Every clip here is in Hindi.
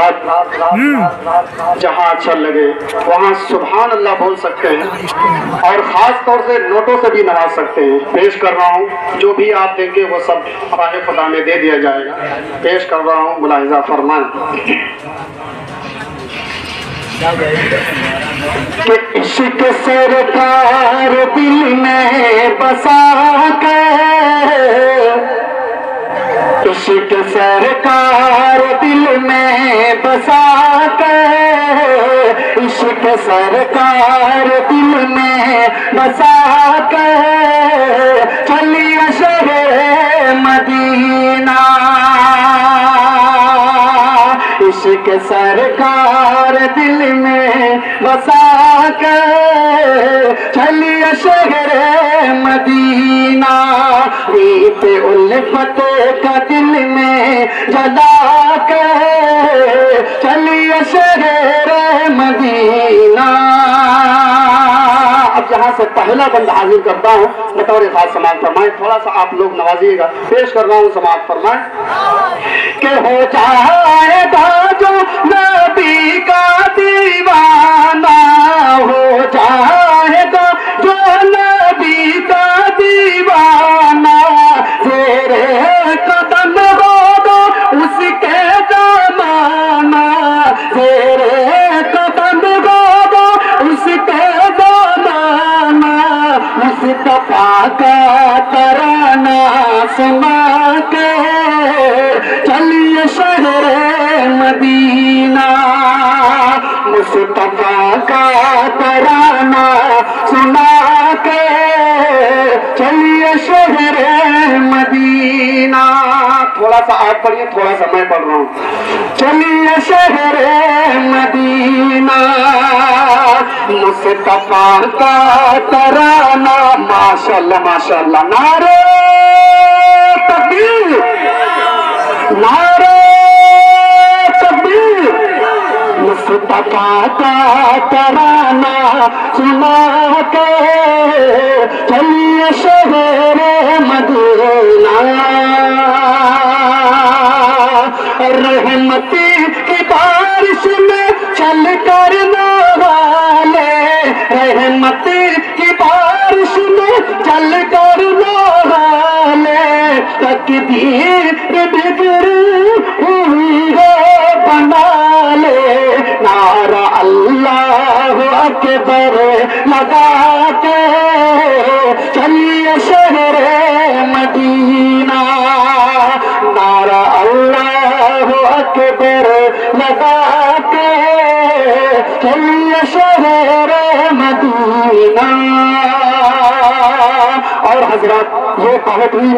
हजरात जहाँ अच्छा लगे वहाँ सुभान अल्लाह बोल सकते हैं और ख़ास तौर से नोटों से भी नवाज सकते हैं। पेश कर रहा हूँ, जो भी आप देंगे वो सब राह खुदा में दे दिया जाएगा। पेश कर रहा हूँ, मुलाहिज़ा फरमाएं कि इश्क सरकार दिल में बसा के, इश्क सरकार दिल में बसा के, इश्क सरकार दिल में बसा के, चलिए शहर मदीना। इश्क सरकार दिल में बसा के, चलिए शहर मदीना। रीत उल्फत का दिल में जला के, चलिए शहर मदीना। अब यहाँ से पहला बंद हाजिर करता हूँ, बतौर खास समाज फरमाएं। थोड़ा सा आप लोग नवाजिएगा। पेश कर रहा हूँ, समाज फरमाएं कि हो जाएगा जो नबी का दीवाना, हो जाएगा जो नबी का दीवाना। तेरे कदम होगा उसके जमाना, तेरे कदम होगा उसके जमाना। मुस्तफा का तराना सुना के, चलिए शहर मदीना। मुस्तफा का तराना सुना के, चलिए शहर मदीना। थोड़ा सा आप पढ़िए, थोड़ा सा मैं पढ़ रहा हूँ। चलिए शहर मदीना, मुस्तफा का तराना। माशाअल्लाह माशाअल्लाह, नारे तकबीर, नारे तकबीर। मुस्तफा का तराना सुना के, चलिए शहर मदीना। रहमती की बारिश में चल कर नहाले, रहमती की बारिश में चल कर नहाले। तकदीर बिगड़ी हुई है बना ले, नारा अल्लाह अकबर लगा के, चलिए शहर मदीना। नारा अल्लाह अकबर लगा के, चलिए शहर मदीना। और हजरत ये बहुत ही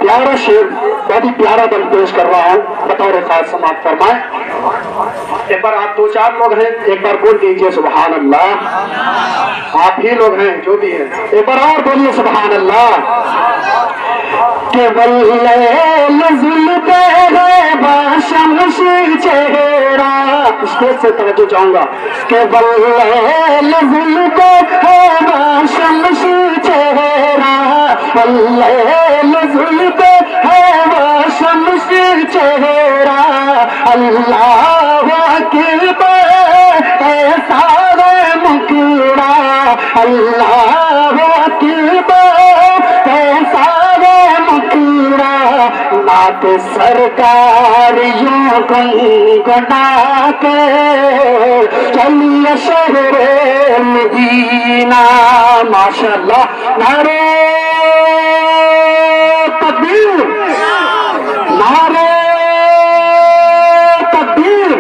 प्यारा शेर, बहुत ही प्यारा बन पेश कर रहा हूँ, बतौर खास समाज फरमाएं। एक बार आप दो चार लोग हैं, एक बार बोल दीजिए सुभान अल्लाह। आप ही लोग हैं जो भी हैं, एक बार और बोलिए सुभान अल्लाह। केवल जुल्फ़े है बाशमशी चेहरा, स्टेज से तवज्जो चाहूंगा। केवल जुल्फ़े है बाशमशी चेहरा, जुल्फ़े है बाशमशी चेहरा। अल्लाह अकबर ऐसा है मुकरा, अल्लाह अकबर ऐसा है मुकरा। नात सरकार यूं गुनगुना के, चलिए शहर मदीना। माशाअल्लाह, नारे तकबीर, नारे तकबीर।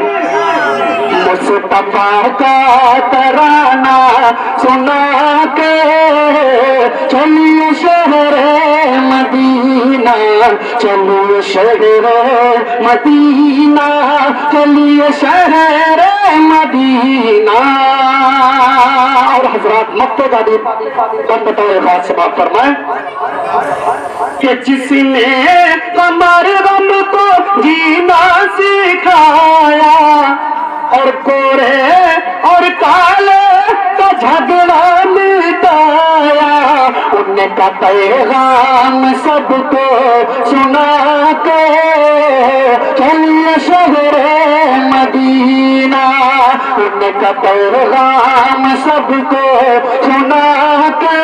मुस्तफा का तराना सुना के, चलिए शहर मदीना, चलिए शहर मदीना, चलिए शहर मदीना। और हजरात मक्के का भी बतौर खास समाप्त फरमाएं कि जिसने कमर गम को जीना सिखाया, और गोरे और काले का झगड़ा मिटाया। उनका पैगाम सबको सुना के, चलिए शहर मदीना। पैगाम सबको सुना के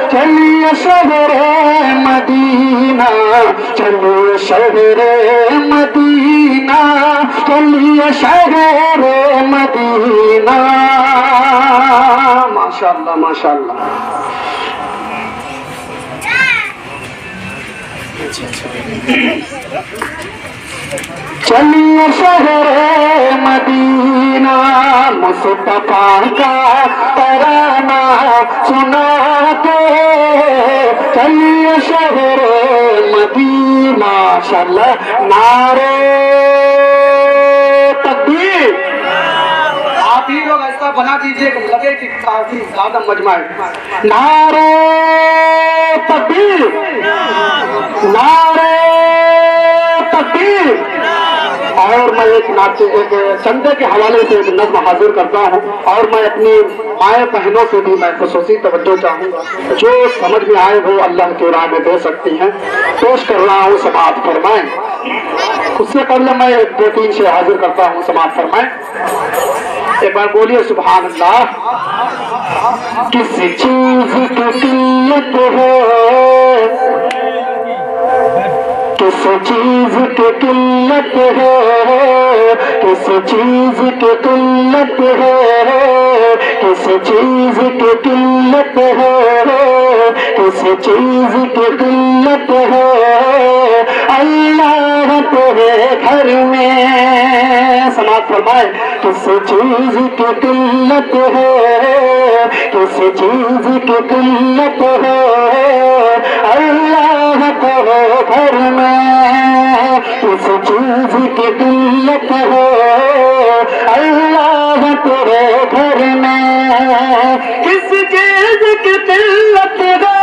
चलिए शहरे मदीना, चलिए शहरे मदीना, चलिए शहरे मदीना। माशाअल्लाह माशाअल्लाह। चलिए शहरे मदीना, मुस्तफा का तराना सुना के चलिए शहरे मदीना। माशाअल्लाह। नारे तकबीर। आप ही लोग ऐसा बना दीजिए कि लगे कि काफी ज्यादा मजमा है। नारे तकबीर, नारे तकबीर। और मैं एक नाचे एक चंदे के हवाले से एक नज़्म हाजिर करता हूँ और मैं अपनी माए बहनों से भी मैं खुसूसी तवज्जो चाहूँगा, जो समझ में आए वो अल्लाह के राह में दे सकती हैं। पेश कर रहा हूँ, समाअत फरमाएं। उससे पहले मैं 2-3 शेर हाजिर करता हूँ, समाअत फरमाएं। एक बार बोलिए सुभान अल्लाह। किसी चीज की किल्लत है, किसी चीज की किल्लत है, किसी चीज की किल्लत है, किसी चीज की किल्लत है, किसी चीज की किल्लत है। अल्लाह तेरे घर में, समाअत फरमाए। किसी चीज की किल्लत है, किसी चीज की किल्लत है। अल्लाह तेरे घर में किसी चीज की किल्लत है। अल्लाह तेरे घर में किसी चीज की किल्लत है।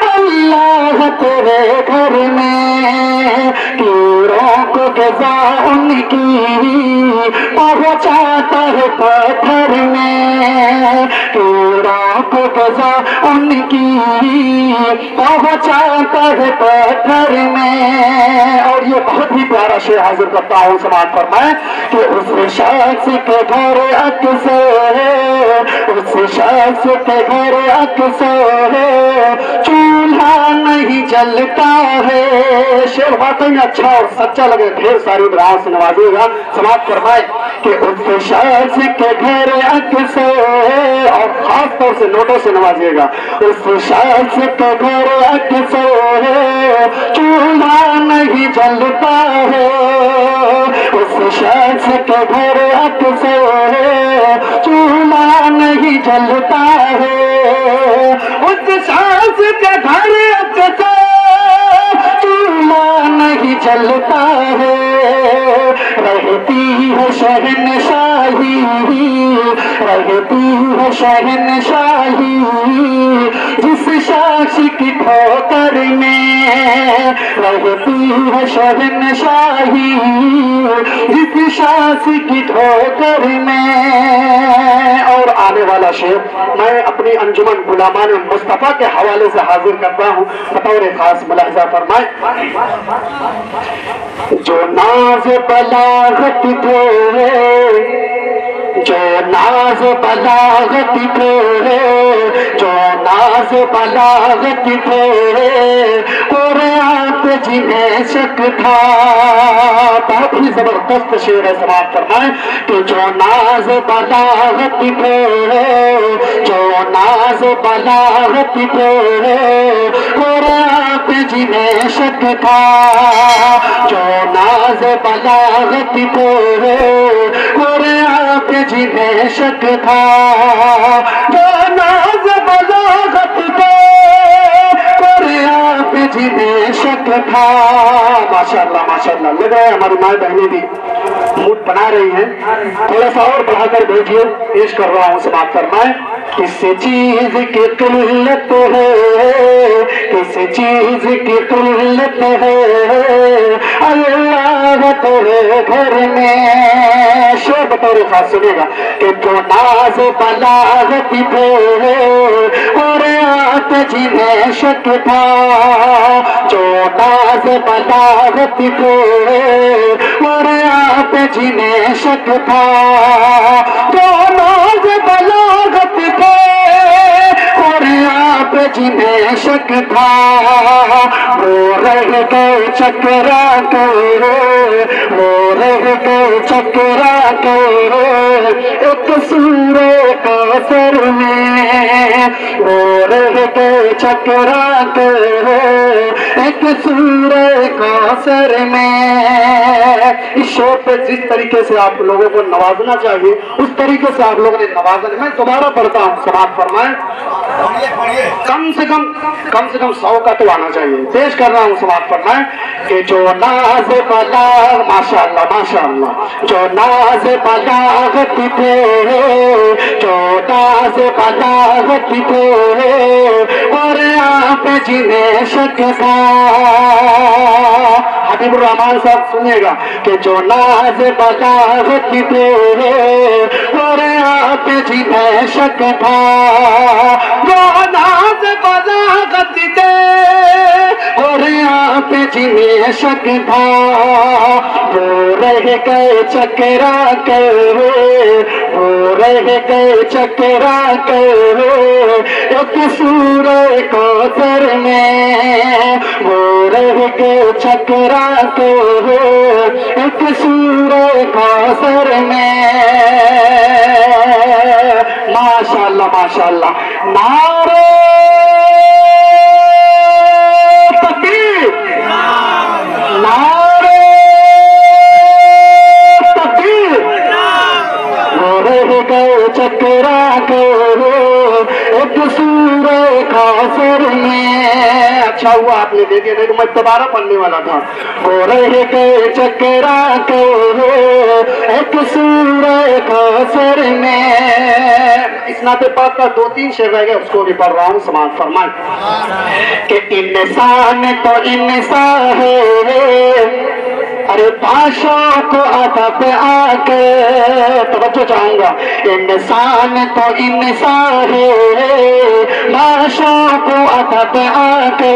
अल्लाह तेरे घर में कीड़ों को गज़ा उनकी पहुँचाता है पत्थर में, कीड़ों को गज़ा उनकी पहुँचाता है पत्थर में। और ये बहुत ही प्यारा शेर हाजिर करता हूँ, समाअत फरमाएं कि उस शख्स के घर अक्सर, उस शख्स के घर अक्सर चूल्हा नहीं जलता है। शेर वाकई में अच्छा और सच्चा लगे, ढेर सारी दुआओं से नवाजिएगा। समाअत फरमाए कि उस शख्स के घर अक्सर, और खास तौर से नोटों से नवाजिएगा, उस शख्स के घर अक्सर चूल्हा नहीं जलता है। उस शख्स के घर अक्सर चूल्हा नहीं जलता है। उस शख्स के घर अक्सर चूल्हा नहीं जलता है। रहती है शहनशाही, रहती है शहनशाही जिस शख्स की ठोकर में, रहती है शहनशाही जिस शख्स की ठोकर में। और आने वाला शेर मैं अपनी अंजुमन गुलामान मुस्तफा के हवाले से हाजिर करता हूँ, बतौर खास मुलाहिजा फरमाए। जो नाज बलागत थे, जो नाज बलागत थे, जो नाज बलागत थे, कुरान पे जिन्हें शक था। बहुत ही जबरदस्त शेर है, समाअत फरमाएं कि जो नाज बलागत थे, जो नाज बलागत थे, कुरान पे जिन्हें शक था। जो नाज बलागत थे, कुरान पे जिन्हें शक था। जो नाज बलागत थे, कुरान पे जिन्हें शक था। माशाअल्लाह माशाअल्लाह। लग रहा है हमारी माँ बहनें भी मूड बना रही हैं, थोड़ा सा और बढ़ाकर भेजिए। पेश कर रहा हूँ, समाअत फरमाएं। किसी चीज की किल्लत है, किसी चीज की किल्लत है। अल्लाह तेरे घर में, शेर और बतौर खास सुनेगा कि जो नाज बलागत थे और आप जिन्हें शक था, जो नाज बलागत थे और आप जिन्हें शक था, जो नाज बलागत थे और आप जिन्हें शक था, वो रह गए चकरा के, वो रह गए चकरा के एक सूरे कौसर में, वो रह गए चकरा के एक सूरे कौसर में। इस शो पे जिस तरीके से आप लोगों को नवाजना चाहिए उस तरीके से आप लोगों ने नवाजा। मैं दोबारा पढ़ता हूँ, समाप्त फरमाएं। कम से कम 100 का तो आना चाहिए। पेश कर रहा हूँ, समाप्त फरमाएं कि जो नाज बलाग, माशाअल्लाह माशाअल्लाह, जो नाज बलागत थे, जो नाज बलागत थे और आप जिन्हें शक था। हबीबुर रहमान साहब सुनिएगा कि जो नाज बलागत थे और आप जिन्हें शक था, जो नाज बलागत थे और आप जिन्हें शक था, वो रह गए चकरा के, वो रह गए चकरा के एक सूरे कौसर में, वो रह गए चकरा के एक सूरे कौसर में। माशाअल्लाह माशाअल्लाह, नारे तकबीर, नारे तकबीर, वो रह गए चकरा के एक सूरे कौसर में। अच्छा हुआ आपने देखे, नहीं तो मैं दोबारा पढ़ने वाला था। वो रह गए चकरा के एक सूरे कौसर में। इस नाते पाक का 2-3 शेर रह गए, उसको भी पढ़ रहा हूँ, समाप्त फरमाएं कि इंसान तो इंसान है, अरे बादशाह को अदब आके, तवज्जो चाहूंगा, इंसान तो इंसान है, बादशाह को अदब आके,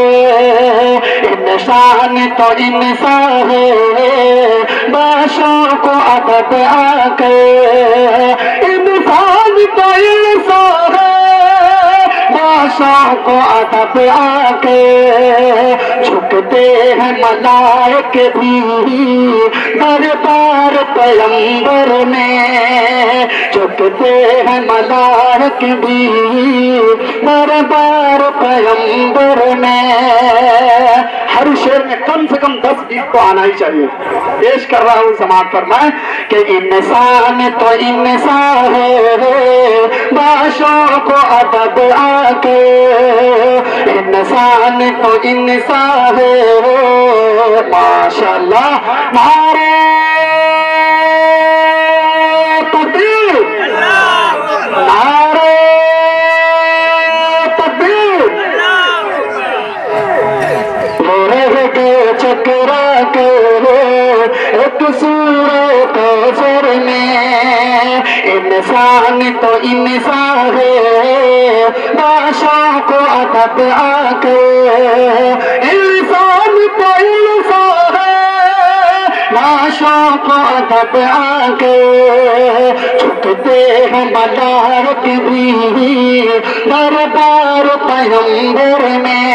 इंसान तो इंसान है, बादशाह को अदब आके, इंसान तो इंसान है, बादशाह को अदब आके, झुकते हैं मलाइक भी दरबार पैगंबर में, झुकते हैं मलाइक भी दरबार पैगंबर में। हर शेर में कम से कम 10-20 तो आना ही चाहिए। पेश कर रहा हूँ, समाप्त फरमाएं कि इंसान तो इंसान है, बादशाह को अदब आके, इंसान तो इंसान है। माशाअल्लाह, नारे तकबीर, नारे तकबीर, वो रह गए चकरा के एक सूरे कौसर में, इंसान तो इंसान है, बादशाह को अदब आके, इंसान तो इंसान है, बादशाह को अदब आके, झुकते हैं मलाइक भी दरबार पैगंबर में।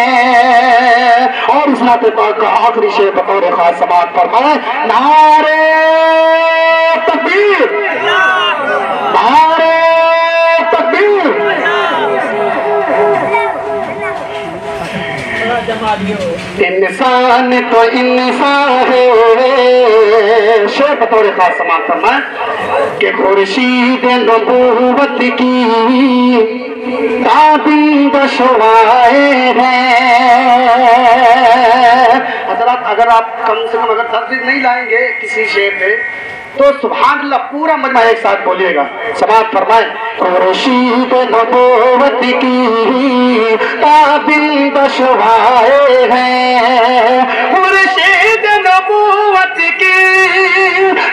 और इस नाते पाक का आखिरी शेर बतौर खास समाप्त फरमाएं, नारे तकबीर, नारे तकबीर। इंसान तो इंसान है, शेर बतौर खास समाप्त फरमाएं कि खुर्शीद नबूवत की ताबिंद शुमाए हैं। हज़रात, अगर आप कम से कम अगर तर्जीह नहीं लाएंगे किसी शेर पे तो सुभान अल्लाह पूरा मजमा एक साथ बोलिएगा। समाप्त फरमाएं, खुर्शीद नबूवत की ताबिंद शुमाए हैं, खुर्शीद नबूवत की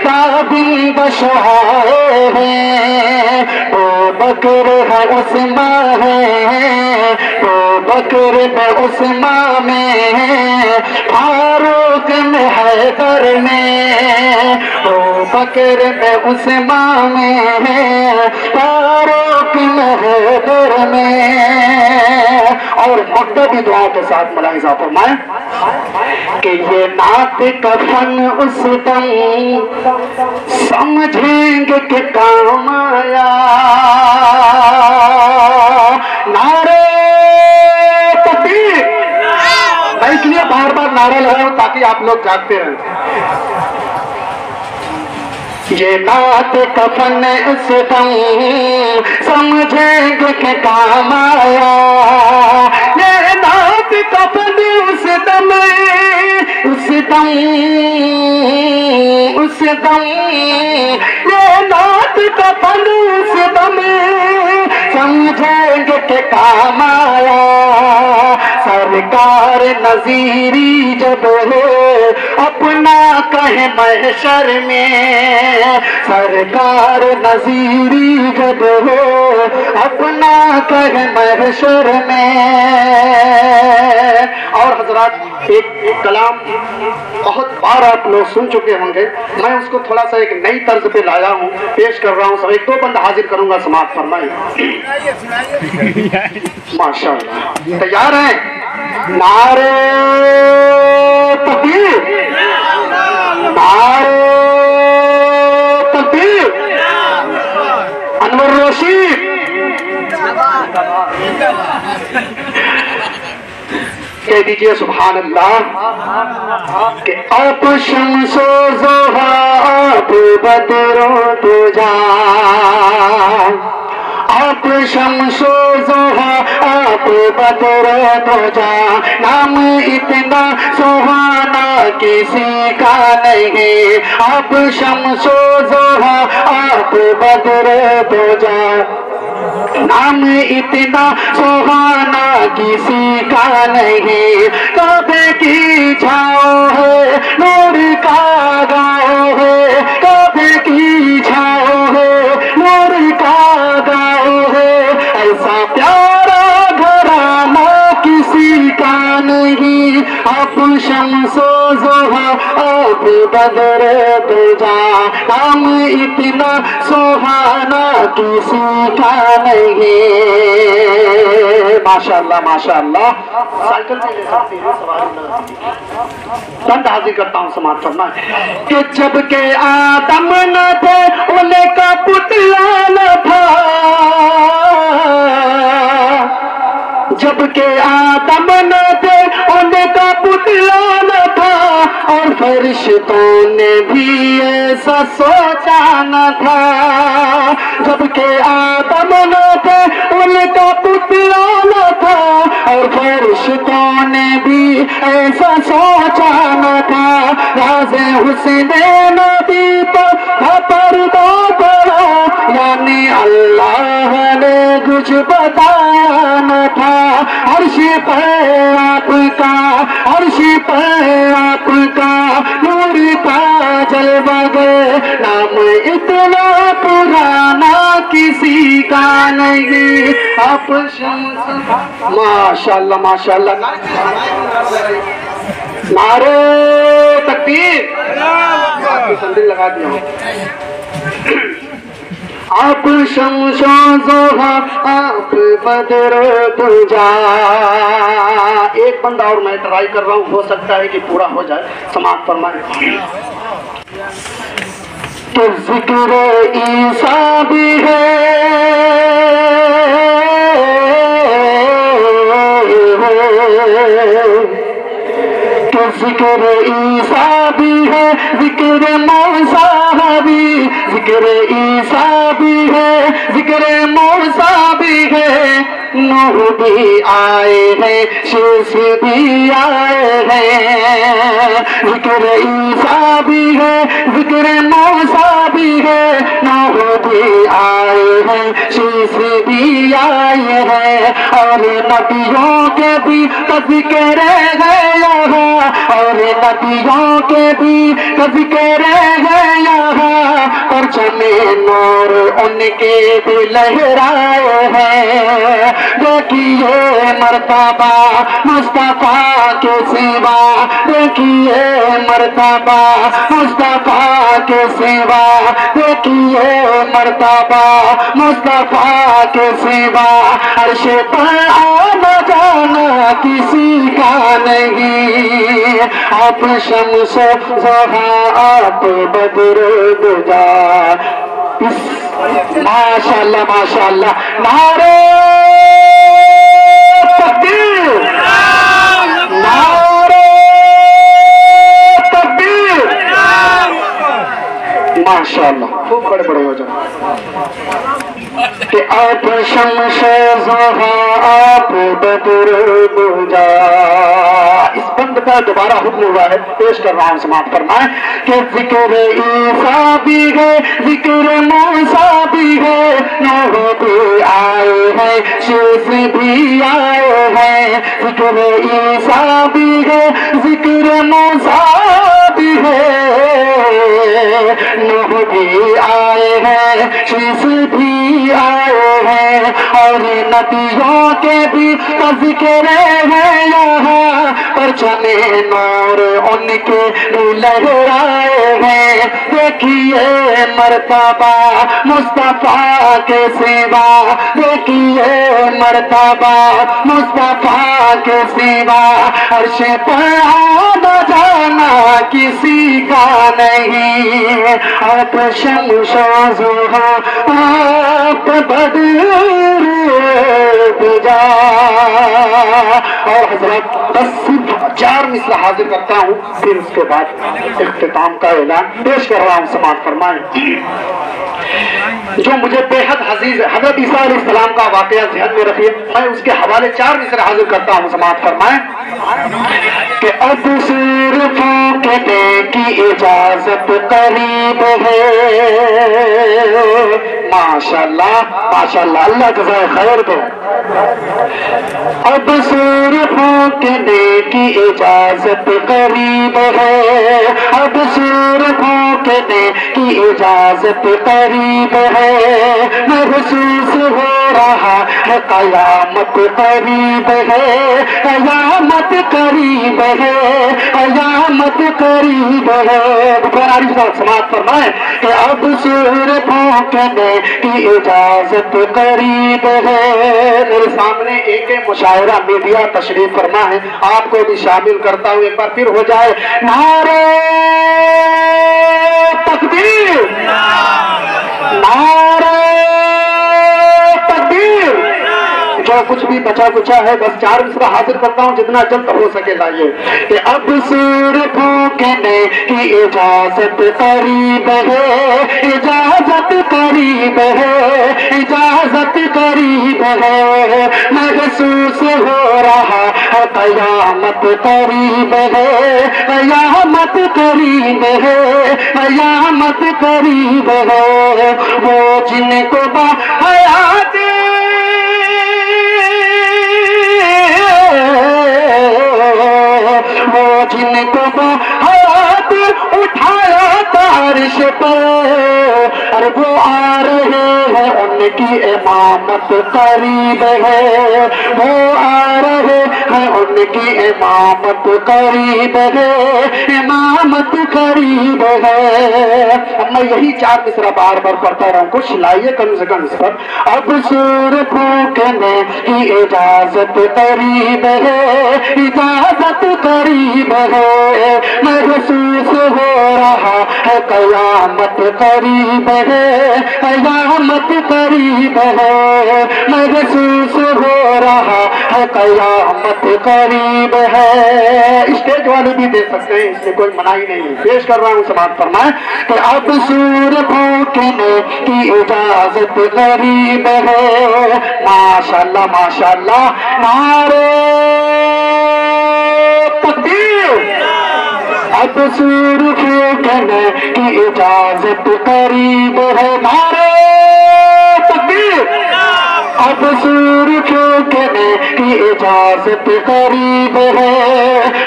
दाबिंद शहाए हैं, तो बकर है उस्मान है, तो बकर में उस्मान में, फारूक में हैदर में, तो बकर में उस्मान में, फारूक में हैदर में। और मकतबी दुआओं के साथ मुलाहिजा फरमाएं कि ये नात कफन उस दम समझेंगे कि काम आया। नारे तकबीर। मैं इसलिए बार बार नारा लगाऊं ताकि आप लोग जागते रहें। ये नात कफन उस दम समझेंगे कि काम आया। ये नात कफन उस दम, उस दम, उस दम, ये नात कफन उस दम समझेंगे कि काम आया। सरकार नजीरी जब है अपना कहे महशर में, सरकार नजीरी जब है अपना कहे महशर में। और हजरात एक कलाम बहुत बार आप लोग सुन चुके होंगे, मैं उसको थोड़ा सा एक नई तर्ज पे लाया हूँ, पेश कर रहा हूँ। सब एक दो बंद हाजिर करूंगा, समाप्त फरमाएं। माशाअल्लाह, तैयार हैं? नारे तकबीर, नारे तकबीर। अनवर रशीद कह दीजिए सुभान अल्लाह कि आप शम्सो ज़ोहा आप बदरो तुजा, आप शम्सो ज़ोहा आप बदरो तुजा, नाम इतना सुहाना किसी का नहीं। आप शम्सो ज़ोहा आप बदरो तुजा, नाम इतना सुहाना किसी का नहीं। काबे की छाओ है, नूर का गाँव है, काबे की छाओ है, नूर का गाँव है। ऐसा प्यारा घराना किसी का नहीं। आप शम्सो ज़ोहा आप बदर तुजा, नाम इतना सुहाना किसी का नहीं। माशाअल्लाह माशाअल्लाह। साइकिल भी ले सकते हैं, सवारी बंद हाजिर करता हूँ, समाप्त फरमा कि जब के आदम न थे उनका पुतला न था, जब के आदम न थे उनका पुतला न था, और फरिश्तों ने भी ऐसा सोचा न था। जब के आदम न थे उनका पुतला न था, और फरिश्तों ने भी ऐसा सोचा न था। राज़े हुस्न नबी पर पर्दा पड़ा, यानी अल्लाह ने कुछ बताया न था। अर्श पर आपका, अर्श पर आपका नूर का जलवा गए, नाम इतना पुराना किसी का नहीं। आप माशाअल्लाह माशाअल्लाह। नारे तकबीर, संदिल लगा दिया। आप शम्सो ज़ोहा आप बदर तुजा। एक बंदा और मैं ट्राई कर रहा हूँ, हो सकता है कि पूरा हो जाए, समाप्त फरमाएं। तो जिक्र ईसा भी है, तो जिक्र ईसा भी है, जिक्र मूसा भी, जिक्र ईसा भी है, जिक्र मूसा भी है। नूह भी आए हैं, शीश भी आए हैं। जिक्र ईसा भी है, जिक्र मूसा भी भी है, नूह भी आए हैं, शीश भी आए हैं, और नबियों के भी तज़किर है यहाँ, और नबियों के भी तज़किर है यहाँ, परचमे नूर उनके भी लहराए हैं। देखिए मर्तबा मुस्तफा के सिवा, देखिए मर्तबा मुस्तफा के सिवा, देखिए मर्तबा मुस्तफा के सिवा, अर्श पर आना जाना किसी का नहीं। आप शम्स ज़ोहा, आप बद्र दुजा। माशाअल्लाह माशाअल्लाह, नारे तकबीर, नारे तकबीर, माशाअल्लाह, खूब बड़े बड़े हो जाओ। कि आप शम्स ज़ोहा, आप बद्र दुजा। इस बंद का दोबारा हुक्म हुआ है, पेश कर रहा हूं, समाप्त फरमाएं कि जिक्र ईसा भी है, जिक्र मूसा भी है, नूह भी आए हैं, शीश भी आए हैं, जिक्र ईसा भी है, जिक्र मूसा भी है, नूह भी आए हैं, शीश भी आए हैं, और नबियों के भी तज़किर है यहाँ, परचमे नूर उनके लहराए हैं। देखिए मर्तबा मुस्तफा के सिवा, देखिए मर्तबा मुस्तफा के सिवा, अर्श पर आना जाना किसी का नहीं। आप शम्स ज़ोहा, आप बद्र दुजा। और हजरत बस सिर्फ 4 मिसरा हाजिर करता हूँ, फिर उसके बाद इख्तिताम का ऐलान पेश कर रहा हूँ, समाप्त फरमाएं। जो मुझे बेहद अजीज है, हजरत ईसा अलैहिस्सलाम का वाकया ध्यान में रखिए, मैं उसके हवाले 4 मिसरा हाजिर करता हूँ, समाप्त फरमाएं कि अब सिर्फ कहने की इजाजत करीब है। माशाअल्लाह माशाअल्लाह, अल्लाह जज़ाए खैर दो। अब सिर्फ कहने की इजाजत करीब है, अब सिर्फ कहने की इजाजत करीब है, महसूस हो रहा है कयामत करीब है, कयामत करीब है, कयामत करीब है। बुखारी साहब समाप्त फरमाए कि अब सिर्फ कहने की इजाजत करीब है। मेरे सामने एक मुशायरा मीडिया तशरीफ फरमा है, आपको भी शामिल करता हूँ, एक बार फिर हो जाए नारे तकबीर, नारे तकबीर। जो कुछ भी बचा कुचा है बस 4 मिसरा हाजिर करता हूँ, जितना जल्द हो सके लाइए कि अब सिर्फ कहने की इजाजत करीब है, इजाजत करीब है, इजाजत करीब है, महसूस हो रहा है कयामत करीब है, कयामत करीब है, कयामत करीब है। वो जिनको हयात वो जिनको हाथ उठाया तारिश पर, और वो आ रहे हैं, उनकी इमामत करीब है, वो आ रहे हैं, उनकी इमामत करीब है, इमामत करीब है। अब मैं यही 4 मिसरा बार बार पढ़ता रहूं, कुछ लाइए कम से कम इस पर। अब सुर फूकने की इजाजत करीब है, इजाजत करीब है, महसूस हो रहा है कयामत करीब है, कयामत करीब है, महसूस हो रहा है कयामत करीब है। स्टेज वाले भी दे सकते हैं, इसमें कोई मनाही नहीं है, पेश कर रहा हूँ, समाप्त फरमाएं कि अब सूर फूकने की इजाजत करीब है। माशाअल्लाह माशाअल्लाह, नारे तकबीर, अब सूर फूकने की इजाजत करीब है। नारे तकबीर। अब सूर फूकने की इजाजत करीब है।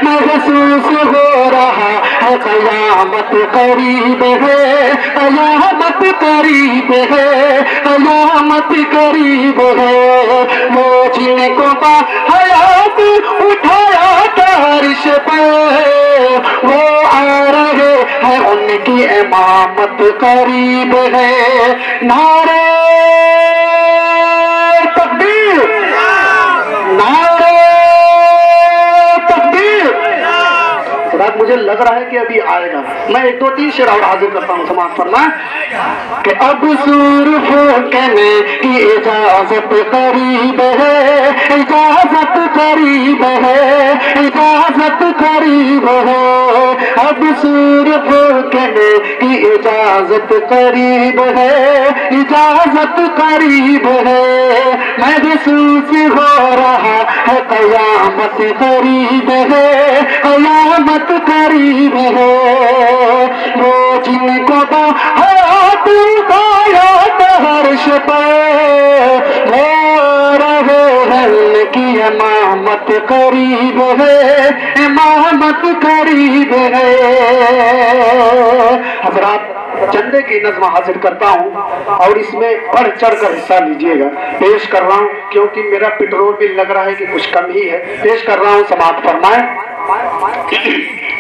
महसूस हो रहा है कयामत करीब है। कयामत करीब है। कयामत करीब है। वो जिनको हयात उठाया तारिश पे वो आ रहे हैं उनकी इमामत करीब है। नारे तकबीर। नारे तकबीर। रात मुझे लग रहा है कि अभी आएगा। मैं एक दो तीन शेर और हाजिर करता हूँ। समाज फरमा कि अब सूर फूकने की इजाजत करीब है। इजाजत करीब है। इजाजत करीब है। अब सूर फूकने की इजाजत करीब है। इजाजत करीब है। महसूस हो रहा है कयामत करीब है। कयामत करीब है। वो जिनको हयात उठाया हर्ष पे वो रहे हैं उनकी इमामत करीब है। इमामत करीब है। हजरात चंदे की नज़्म हासिल करता हूँ और इसमें बढ़ चढ़ कर हिस्सा लीजिएगा। पेश कर रहा हूँ क्योंकि मेरा पेट्रोल भी लग रहा है कि कुछ कम ही है। पेश कर रहा हूँ। समाप्त फरमाए।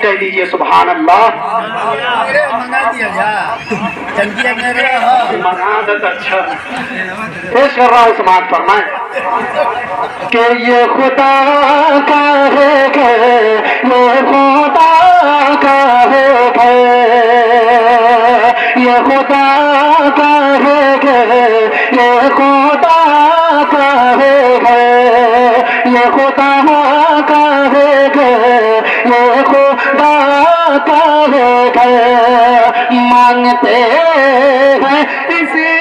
कह दीजिए सुभान अल्लाह। अच्छा पेश कर रहा हूँ। समाप्त फरमाए कि ये खुदा का है घर। ये खुदा का है घर। ये खुदा का है घर। ये खुदा का है घर। ये खुदा का है घर। ये खुदा का है घर। मांगते हैं इसी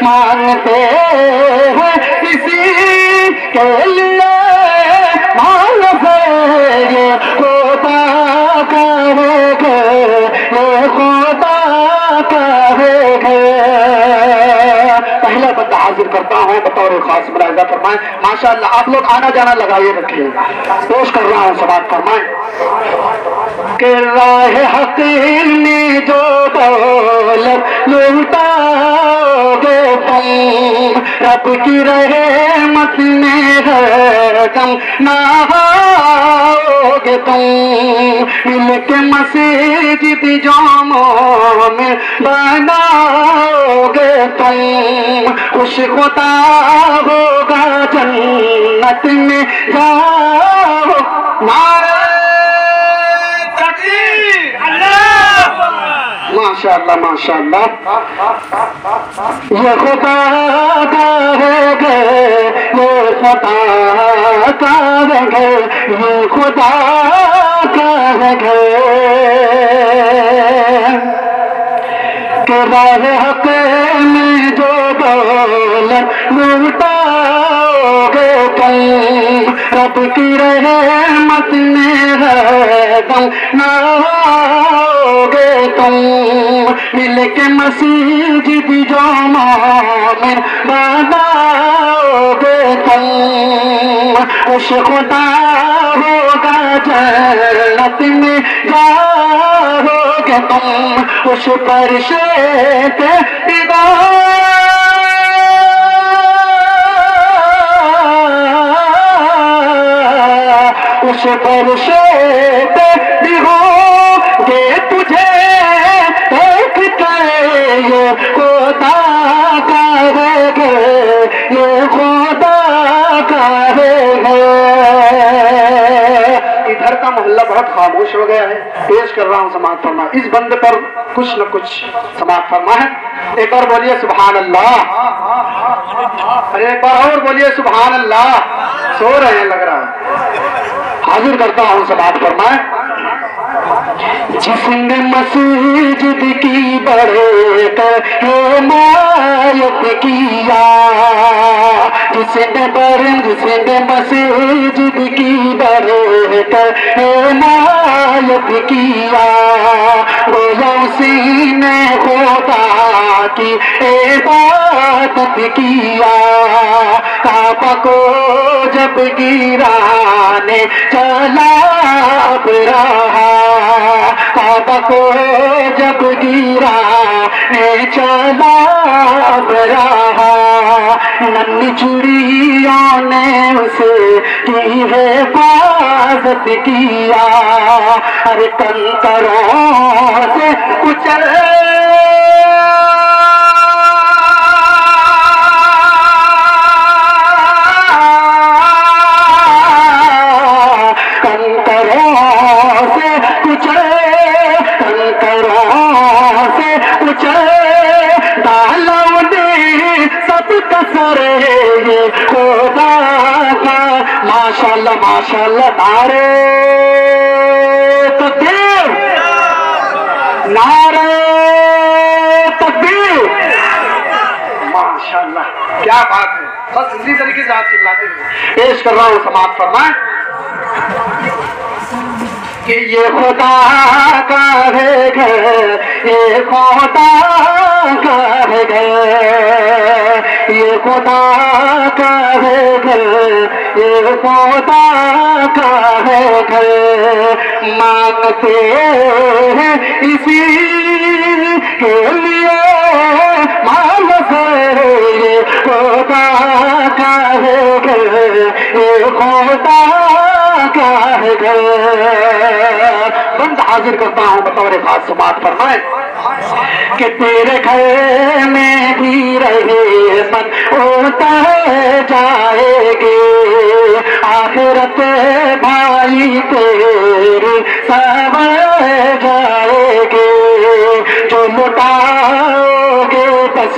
मांगते हैं इसी के लिए मांगते ये खुदा का है घर। ये खुदा का है घर। पहला बंदा हाजिर करता हूँ बतौर खास मुलाहिजा फरमाए। माशाअल्लाह आप लोग आना जाना लगाइए रखिए। पेश कर रहा हूँ। समाप्त फरमाए कि राह हक़ में जो दौलत लूटाओगे तुम रब की रहमत में हरदम नहाओगे तुम। मिल के मस्जिद जामों में बनाओगे तुम। खुश खुदा होगा जन्नत में जाओ। नारे तकबीर। माशाअल्लाह माशाअल्लाह। ये खुदा का है घर। ये खुदा का है घर। ये खुदा का है घर। के राह हक़ में जो दौलत लूटाओगे तुम रब की रहमत में हरदम नहाओगे तुम। मिल के मस्जिद जामा में बनाओगे तुम। उस खुदा होगा जन्नत में जाओगे तुम। उस परशे के उस परशे पे भिगोगे तुझे देख के। ये खुदा का है घर। ये खुदा का है। इधर का मोहल्ला बहुत खामोश हो गया है। पेश कर रहा हूँ। समाप्त फरमा। इस बंदे पर कुछ न कुछ समाप्त फरमा है। एक और बोलिए सुभान अल्लाह। अरे एक बार और बोलिए सुभान अल्लाह। सो रहे हैं लग रहा है। हाजिर करता हूँ। समाप्त फरमाए जिसने मस्जिद की बढ़कर हिमायत किया, जिसने मस्जिद की बढ़कर हिमायत किया, गोया उसी ने खुदा की इबादत किया। काबा को जब गिराने चला अब रहा, काबा को जब गिराने चला अब रहा, नन्ही चुड़ियों ने उसे की हिफाजत किया। अरे कंकरों से कुचल माशाल्लाह माशाल्लाह, नारे तकबीर, नारे तकबीर, माशाल्लाह, क्या बात है। बस इसी तरीके से आप चिल्लाते रहिए। पेश कर रहा हूँ, समाप्त फरमाएं कि ये खुदा का है घर, ये खुदा का है घर, ये खुदा का है घर, ये खुदा का है घर। मांगते हैं इसी के लिए मांग से, ये खुदा का है घर, ये खुदा का है घर। बंद हाजिर करता हूँ बतौर खास समात फरमाए कि तेरे घर में भी रहे मन उतर जाएगी, आखिरत भाई तेरी संवर जाएगी। जो लुटाओगे बस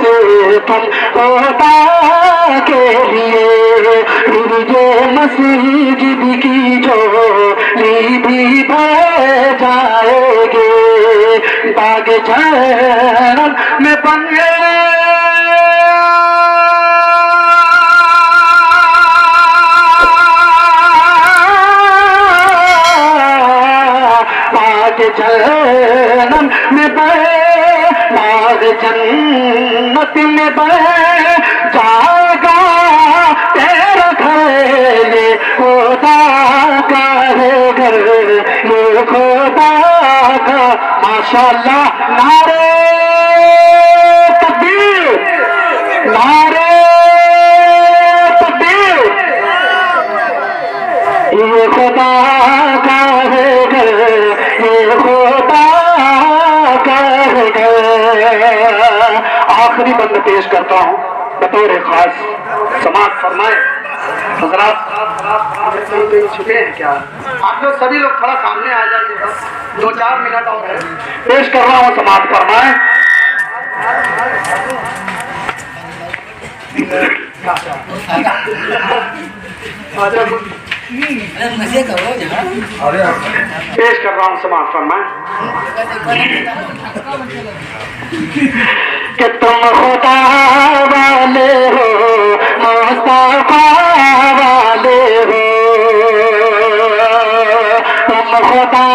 तुम खुदा के लिए, ये मस्जिद की झोली भी भर जाएगी। बाग जन्नत में बन बाग जन्नत में बाग जन्नत में जाएगा तेरा घर, ये खुदा का है घर, ये खुदा का। माशाल्लाह, नारे तकबीर, नारे तकबीर, ये खुदा का है घर, ये खुदा का है घर। आखिरी बंद पेश करता हूँ बतौर खास, समाज फरमाए। हजरात छुपे हैं क्या? आप लोग सभी लोग थोड़ा सामने आ जाइए, 2-4 मिनट और है। पेश कर रहा हूँ, समाज फरमाए। पेश कर रहा हूँ, समाज फरमाए कि तुम खुदा वाले हो, मुस्तफा वाले हो, तुम खुदा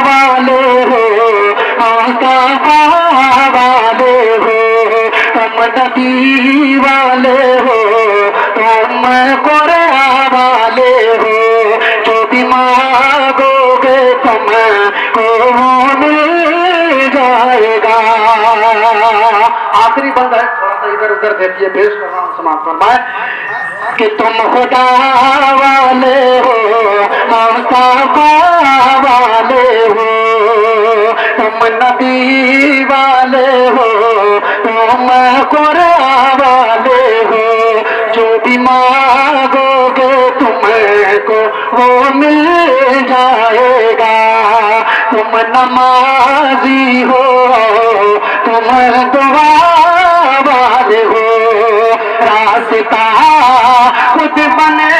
वाले हो, मुस्तफा वाले हो, तुम नबी वाले हो, तुम कुरान वाले हो। जो भी मांगोगे तुमको मिल जाएगा। आखिरी बंद है, थोड़ा सा इधर उधर देखिए। पेश कर रहा हूँ, समाप्त फरमाए कि तुम खुदा वाले हो, मुस्तफा वाले हो, तुम नबी वाले हो, तुम कुरान वाले हो। जो भी मांगोगे तुमको वो मिल जाएगा। तुम नमाजी हो, तुम दुआ वाले हो, रास्ता खुद बने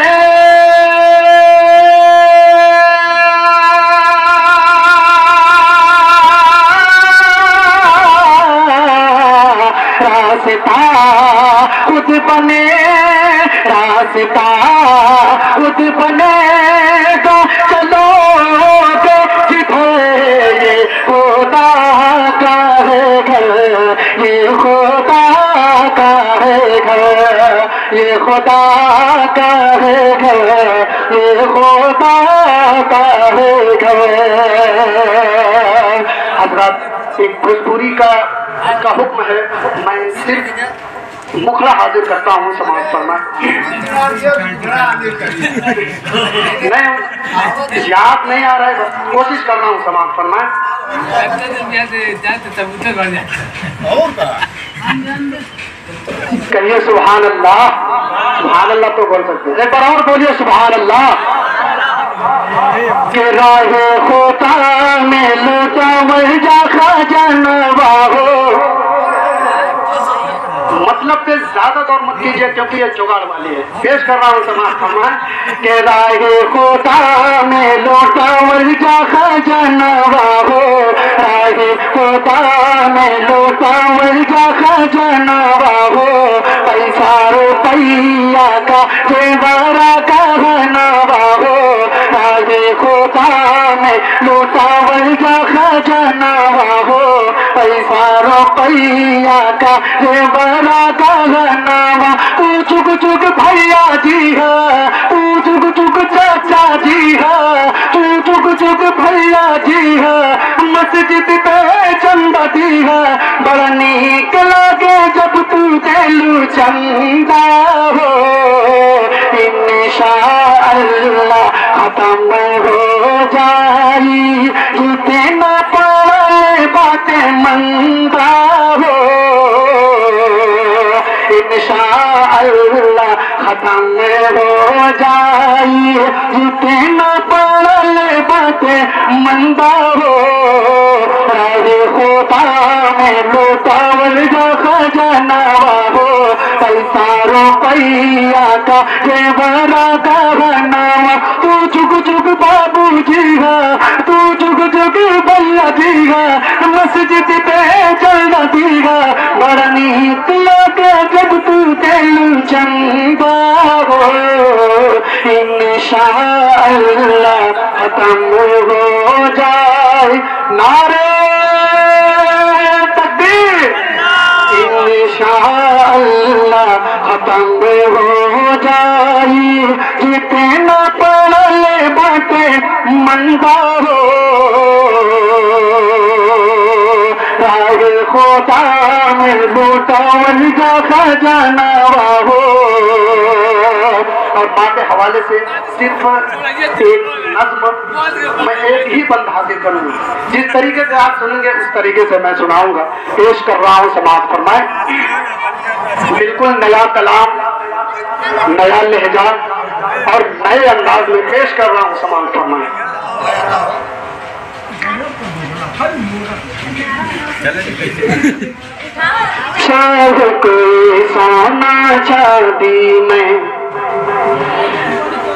खुद बने रास्ता खुद बनेगा, चलो जिधर ये खुदा का है घर, ये खुदा का है घर, ये खुदा का है घर, ये खुदा का है घर। हज़रत एक भोजपुरी का हुक्म है, मैं सिर्फ मुखड़ा हाजिर करता हूँ समाज पर। मैं याद नहीं आ रहा है, कोशिश कर रहा हूँ समाज पर। मैं कहिए सुभान अल्लाह। सुभान अल्लाह तो बोल सकते हैं, एक बार और बोलिए सुभान अल्लाह। के राहे होता में लूटा मर जा खजाना हो। मतलब से ज्यादा दौर मत कीजिए क्योंकि ये जुगाड़ वाली है। पेश कर रहा हूँ समाज फरमान के राहे होता में लूटा मर जा खजाना हो, राहे होता में लूटा मर जा खजाना हो, पैसा रुपया का जेवरा का बनावा हो, राहे होता में लूटा मर जा खजाना हो, पैसा रुपया का जेवरा का बनावा। तू चुक चुक भैया जी है, तू चुक चुक चाचा जी है, तू चुक चुक भैया जी है, मस्जिद पे चंदा दी है, बड़ा नीक लगे जब तू दिलू चंदा हो। इंशाअल्लाह खत्म हो जाई जिते न पड़े बातें मंदा हो, इंशाअल्लाह खत्म हो जाई जिते न पड़े बातें मंदा हो। राहे खुदा में लूटावल जा खजाना हो, पैसा रुपया का जेवरा का बनावा। तू चुक चुक बाबू जी है, तू चुक चुक भैया जी है, मस्जिद पे चलना दी है, बड़ा नीक लगे जब तू दिल चंदा हो। इंशाअल्लाह खत्म हो जाए नारे तकबीर, इंशाअल्लाह खत्म हो जाए जिते न पड़े बाटे मंदा हो। राहे खुदा में लूटावल जा खजाना हो। और माँ के हवाले से सिर्फ एक नज़्म मैं एक ही बंद हासिल करूँगा, जिस तरीके से आप सुनेंगे उस तरीके से मैं सुनाऊंगा। पेश कर रहा हूँ समाज पर मैं बिल्कुल नया कलाम, नया लहजा और नए अंदाज में पेश कर रहा हूँ समाज पर मैं। चाहे कोई सोना चांदी में,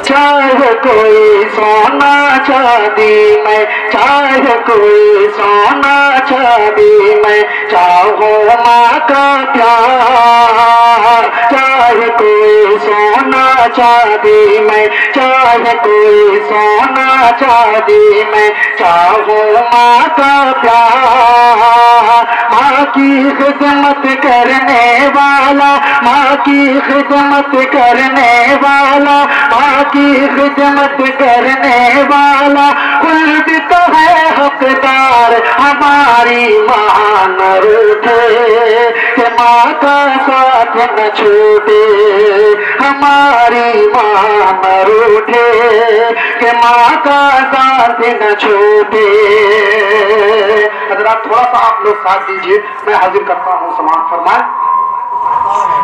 चाहे कोई सोना चांदी में, चाहे कोई सोना चांदी में, चाहो माँ का प्यार। चाहे कोई सोना चांदी में, चाहे कोई सोना चांदी में, चाहो माँ का प्यार। माँ की खिदमत करने वाला, माँ की खिदमत करने वाला, माँ की खिदमत करने वाला खुद तो है हकदार। हमारी माँ न रूठे कि माँ का साथ न छूटे, हमारी माँ न रूठे कि माँ का साथ न छूटे। हज़रात थोड़ा सा आप लोग साथ दीजिए, मैं हाजिर करता हूँ समाज फरमाए।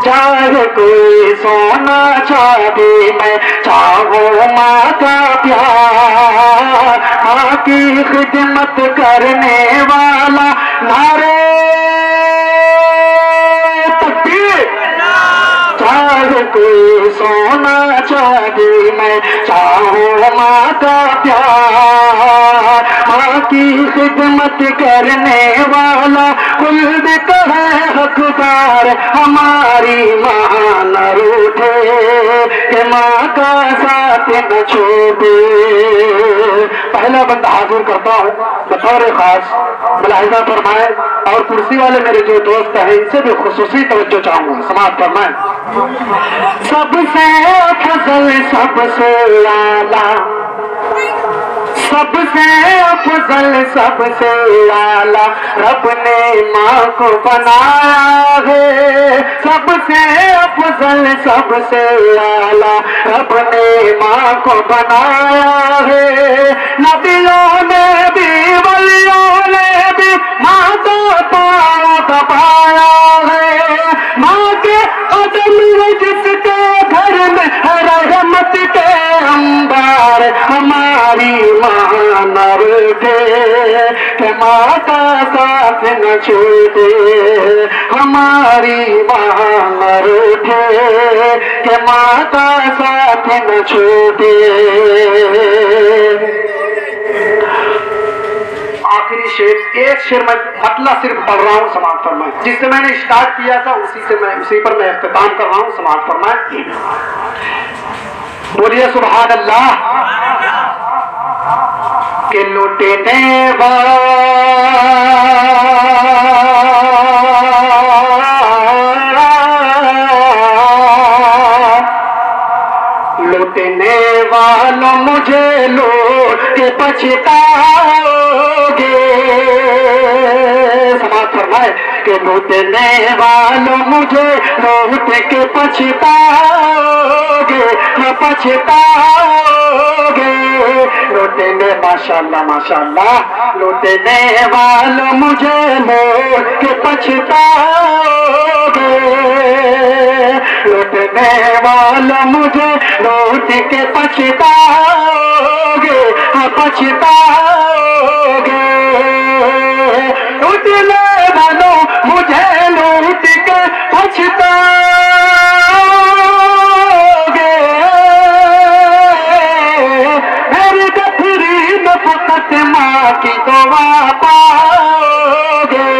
चाहे कोई सोना चांदी में, चाहो माँ का प्यार। माँ की खिदमत करने वाला नारे तकबीर। चाहे कोई सोना चांदी में, चाहो माँ का प्यार। माँ की खिदमत करने वाला खुद का है हकदार। हमारी माँ न रूठे कि माँ का साथ न छोड़े। पहला बंदा हाजिर करता हूँ बतौर खास, मुलाहिजा फरमाए, और कुर्सी वाले मेरे जो दोस्त हैं इनसे भी खुसूसी तवज्जो चाहूंगा, समाअत फरमाए। सबसे अफजल सबसे आला, सबसे अफजल सबसे आला रब ने माँ को बनाया है। सबसे अफजल सबसे आला रब ने माँ को बनाया है। नबियों ने भी वलियों ने भी माँ को पाँव दबाया है। माँ के कदम जिसके घर में रहमत के अंबार। हमारी माँ न रूठे कि माँ का साथ न छोड़े। हमारी माँ न रूठे कि माँ का साथ न छोड़े। आखिरी शेर, एक शेर मैं पतला सिर्फ पढ़ रहा हूँ, समाअत फरमाए। जिससे मैंने स्टार्ट किया था उसी पर मैं इख्तिताम कर रहा हूँ, समाअत फरमाए। बोलिए सुभान अल्लाह। के लुटने लुटने वालों मुझे लूट के पछताओगे। समाअत फरमाए कि लुटने वालों मुझे लूट के पछताओगे, पछताओगे। लुटने माशाअल्लाह माशाअल्लाह, लुटने वालों मुझे लूट के पछताओगे। लुटने वालों मुझे लूट के पछताओगे, पछताओगे। लुटने वालों मुझे लूट के पछताओगे। मेरी गठरी में फकत माँ की दुआ पाओगे।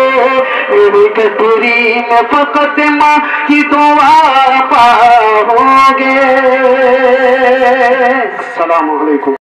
मेरी गठरी में फकत माँ की दुआ पाओगे। अस्सलामु अलैकुम।